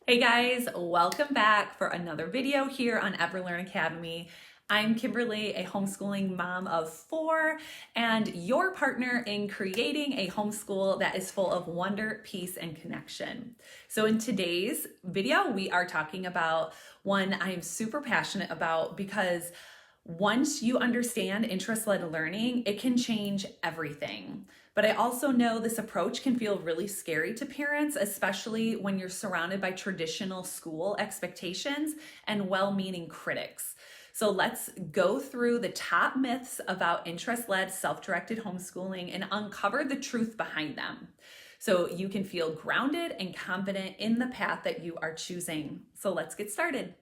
Hey guys, welcome back for another video here on EverLearn Academy. I'm Kimberly, a homeschooling mom of 4, and your partner in creating a homeschool that is full of wonder, peace, and connection. So in today's video, we are talking about one I'm super passionate about because once you understand interest-led learning, it can change everything. But I also know this approach can feel really scary to parents, especially when you're surrounded by traditional school expectations and well-meaning critics. So let's go through the top myths about interest-led self-directed homeschooling and uncover the truth behind them, so you can feel grounded and confident in the path that you are choosing. So let's get started.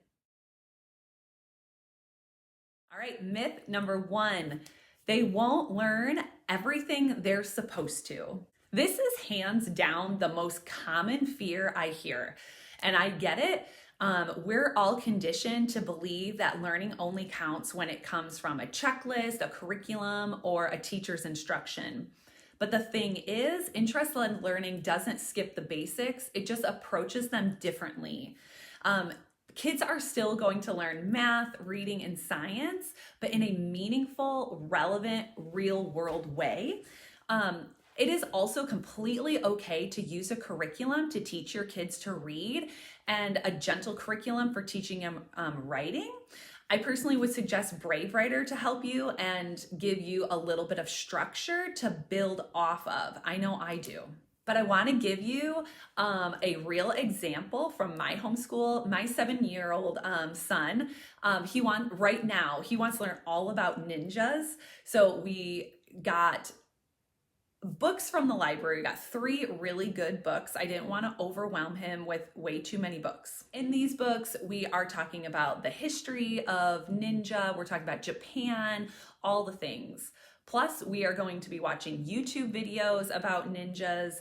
All right, myth number 1, they won't learn everything they're supposed to. This is hands down the most common fear I hear, and I get it. We're all conditioned to believe that learning only counts when it comes from a checklist, a curriculum, or a teacher's instruction. But the thing is, interest-led learning doesn't skip the basics, it just approaches them differently. Kids are still going to learn math, reading, and science, but in a meaningful, relevant, real-world way. It is also completely okay to use a curriculum to teach your kids to read and a gentle curriculum for teaching them writing. I personally would suggest Brave Writer to help you and give you a little bit of structure to build off of. I know I do. But I want to give you a real example from my homeschool. My 7-year-old son, right now, he wants to learn all about ninjas. So we got books from the library. We got 3 really good books. I didn't want to overwhelm him with way too many books. In these books, we are talking about the history of ninja. We're talking about Japan, all the things. Plus, we are going to be watching YouTube videos about ninjas.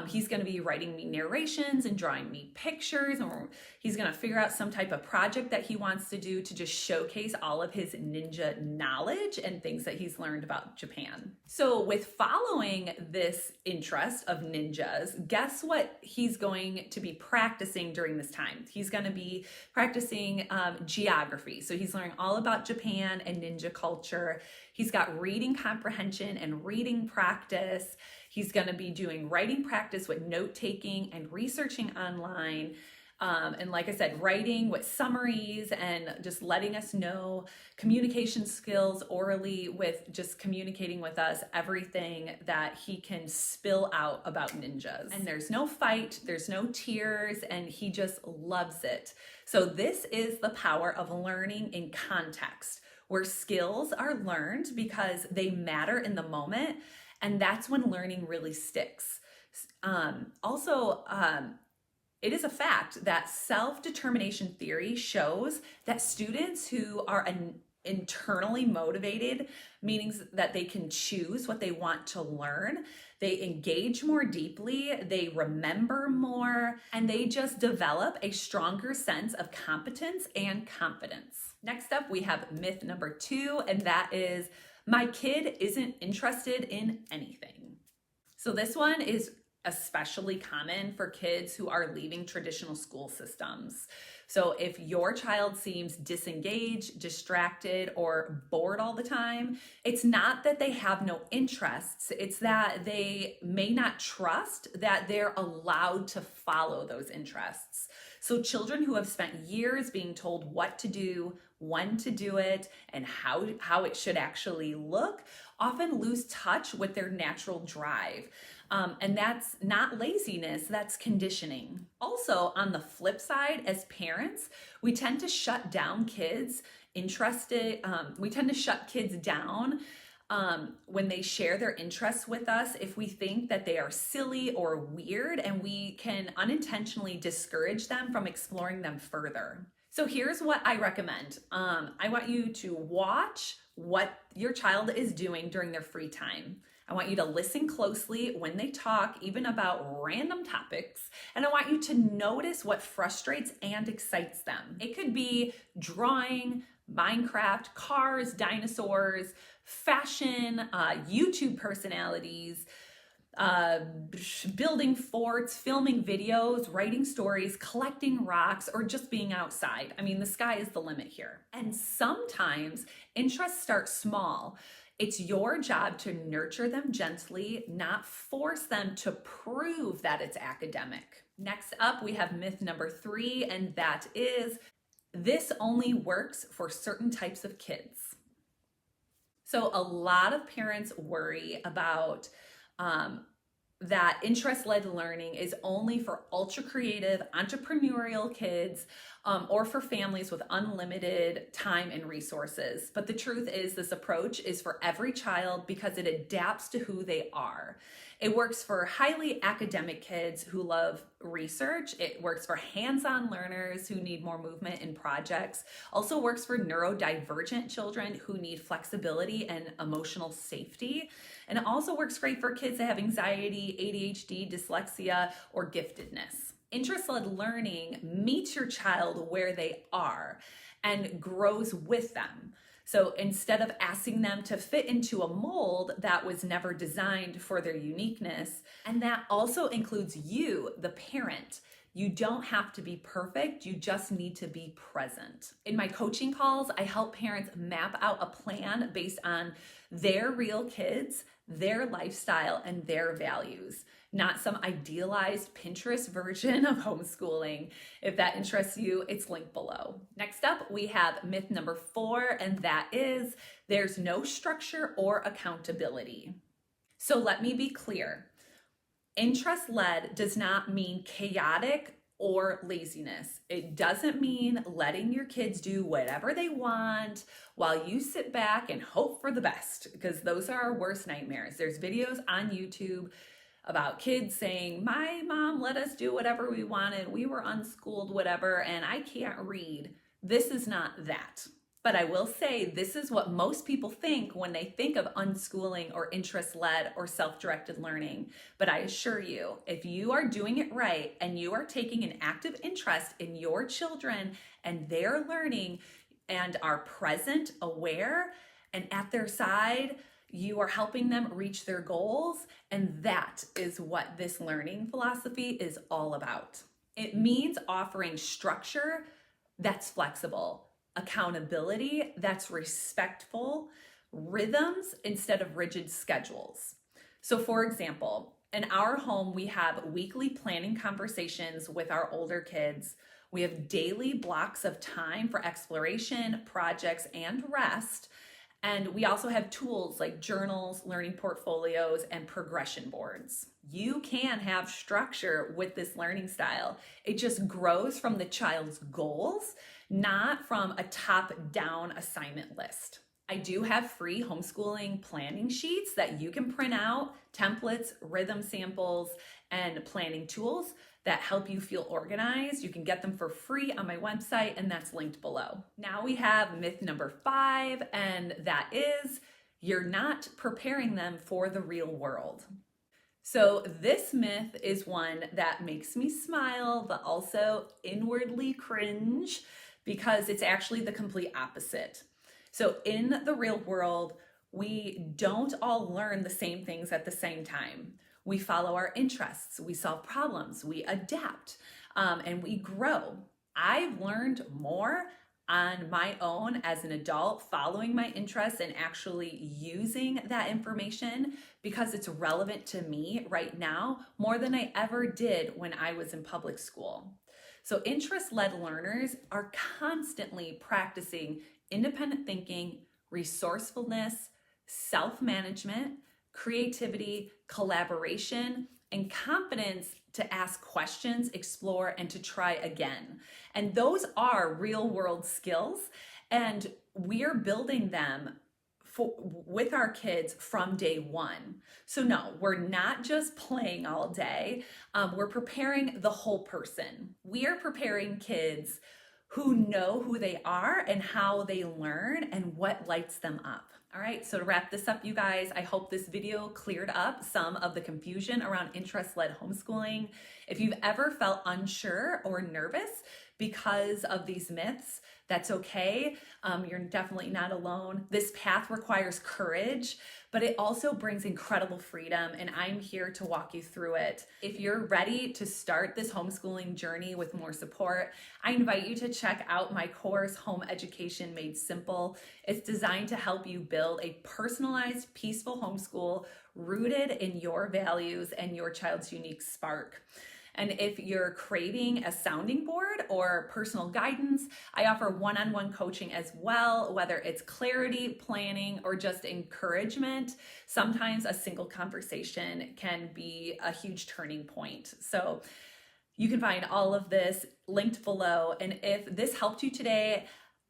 He's going to be writing me narrations and drawing me pictures, and he's going to figure out some type of project that he wants to do to just showcase all of his ninja knowledge and things that he's learned about Japan. So with following this interest of ninjas, guess what he's going to be practicing during this time? He's going to be practicing geography. So he's learning all about Japan and ninja culture. He's got reading comprehension and reading practice. He's going to be doing writing practice with note-taking and researching online. And like I said, writing with summaries and just letting us know, communication skills orally with just communicating with us everything that he can spill out about ninjas. And there's no fight, there's no tears, and he just loves it. So this is the power of learning in context, where skills are learned because they matter in the moment, and that's when learning really sticks. It is a fact that self-determination theory shows that students who are internally motivated, meaning that they can choose what they want to learn, they engage more deeply, they remember more, and they just develop a stronger sense of competence and confidence. Next up, we have myth number 2, and that is, my kid isn't interested in anything. So this one is especially common for kids who are leaving traditional school systems. So if your child seems disengaged, distracted, or bored all the time, it's not that they have no interests, it's that they may not trust that they're allowed to follow those interests. So children who have spent years being told what to do, when to do it, and how it should actually look, often lose touch with their natural drive. And that's not laziness, that's conditioning. Also, on the flip side, as parents, we tend to shut down kids we tend to shut kids down when they share their interests with us if we think that they are silly or weird, and we can unintentionally discourage them from exploring them further. So here's what I recommend. I want you to watch what your child is doing during their free time. I want you to listen closely when they talk, even about random topics, and I want you to notice what frustrates and excites them. It could be drawing, Minecraft, cars, dinosaurs, fashion, YouTube personalities, uh, building forts, filming videos, writing stories, collecting rocks, or just being outside. I mean, the sky is the limit here. And sometimes interests start small. It's your job to nurture them gently, not force them to prove that it's academic. Next up, we have myth number 3, and that is this only works for certain types of kids. So a lot of parents worry about that interest-led learning is only for ultra creative, entrepreneurial kids or for families with unlimited time and resources. But the truth is this approach is for every child because it adapts to who they are. It works for highly academic kids who love research. It works for hands-on learners who need more movement in projects. Also works for neurodivergent children who need flexibility and emotional safety. And it also works great for kids that have anxiety, ADHD, dyslexia, or giftedness. Interest-led learning meets your child where they are and grows with them. So instead of asking them to fit into a mold that was never designed for their uniqueness, and that also includes you, the parent. You don't have to be perfect, you just need to be present. In my coaching calls, I help parents map out a plan based on their real kids, their lifestyle, and their values, not some idealized Pinterest version of homeschooling. If that interests you, it's linked below. Next up, we have myth number 4, and that is there's no structure or accountability. So let me be clear. Interest-led does not mean chaotic or laziness. It doesn't mean letting your kids do whatever they want while you sit back and hope for the best, because those are our worst nightmares. There's videos on YouTube about kids saying, my mom let us do whatever we wanted, we were unschooled, whatever, and I can't read. This is not that. But I will say this is what most people think when they think of unschooling or interest-led or self-directed learning. But I assure you, if you are doing it right and you are taking an active interest in your children and their learning and are present, aware, and at their side, you are helping them reach their goals. And that is what this learning philosophy is all about. It means offering structure that's flexible, accountability that's respectful, rhythms instead of rigid schedules. So for example, in our home, we have weekly planning conversations with our older kids. We have daily blocks of time for exploration, projects, and rest. And we also have tools like journals, learning portfolios, and progression boards. You can have structure with this learning style. It just grows from the child's goals, not from a top-down assignment list. I do have free homeschooling planning sheets that you can print out, templates, rhythm samples, and planning tools that help you feel organized. You can get them for free on my website, and that's linked below. Now we have myth number 5, and that is you're not preparing them for the real world. So this myth is one that makes me smile, but also inwardly cringe, because it's actually the complete opposite. So in the real world, we don't all learn the same things at the same time. We follow our interests, we solve problems, we adapt, and we grow. I've learned more on my own as an adult, following my interests and actually using that information because it's relevant to me right now more than I ever did when I was in public school. So interest-led learners are constantly practicing independent thinking, resourcefulness, self-management, creativity, collaboration, and confidence to ask questions, explore, and to try again. And those are real-world skills, and we're building them with our kids from day one. So no, we're not just playing all day. We're preparing the whole person. We are preparing kids who know who they are and how they learn and what lights them up. All right, so to wrap this up, you guys, I hope this video cleared up some of the confusion around interest-led homeschooling. If you've ever felt unsure or nervous, because of these myths. That's okay. You're definitely not alone. This path requires courage, but it also brings incredible freedom, and I'm here to walk you through it. If you're ready to start this homeschooling journey with more support, I invite you to check out my course, Home Education Made Simple. It's designed to help you build a personalized, peaceful homeschool rooted in your values and your child's unique spark. And if you're craving a sounding board or personal guidance, I offer one-on-one coaching as well, whether it's clarity, planning, or just encouragement. Sometimes a single conversation can be a huge turning point. So you can find all of this linked below. And if this helped you today,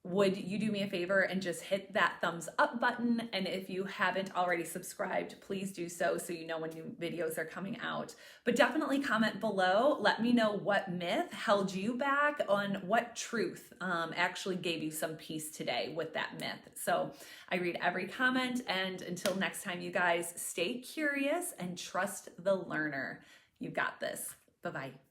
would you do me a favor and just hit that thumbs up button? And if you haven't already subscribed, please do so you know when new videos are coming out. But definitely comment below. Let me know what myth held you back, on what truth actually gave you some peace today with that myth. So I read every comment, and until next time, you guys, stay curious and trust the learner. You got this. Bye-bye.